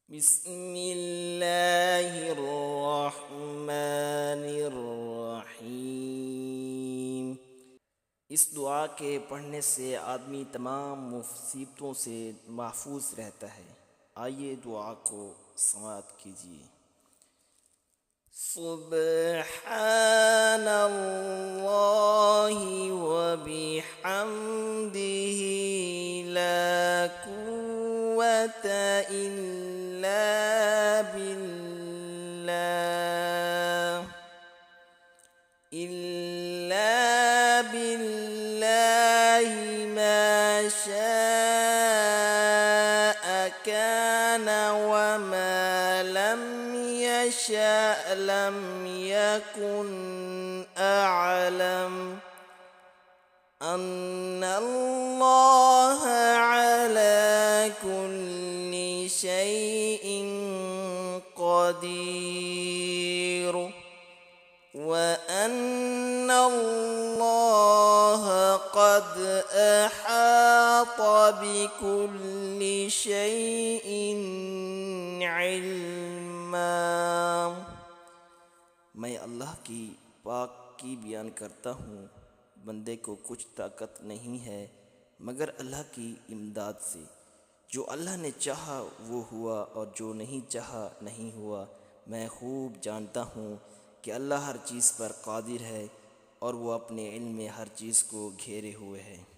बिस्मिल्लाहिर्रहमानिर्रहीम। इस दुआ के पढ़ने से आदमी तमाम मुसीबतों से महफूज रहता है। आइए दुआ को समाअत कीजिए। सुब्हानल्लाहि व बिहम्दिही ला कुव्वता इल्ला बिल्लाहि मा शाअ कान व मा लम यशअ लम यकुन। अअलम अन्नल्लाह अला कुल्लि शैइन क़दीर व अन्नल्लाह क़द अहात बिकुल्लि शैइन इल्मा। मैं अल्लाह की पाक की बयान करता हूँ। बंदे को कुछ ताकत नहीं है मगर अल्लाह की इमदाद से। जो अल्लाह ने चाहा वो हुआ और जो नहीं चाहा नहीं हुआ। मैं खूब जानता हूँ कि अल्लाह हर चीज़ पर कादिर है और वो अपने इल्म में हर चीज़ को घेरे हुए है।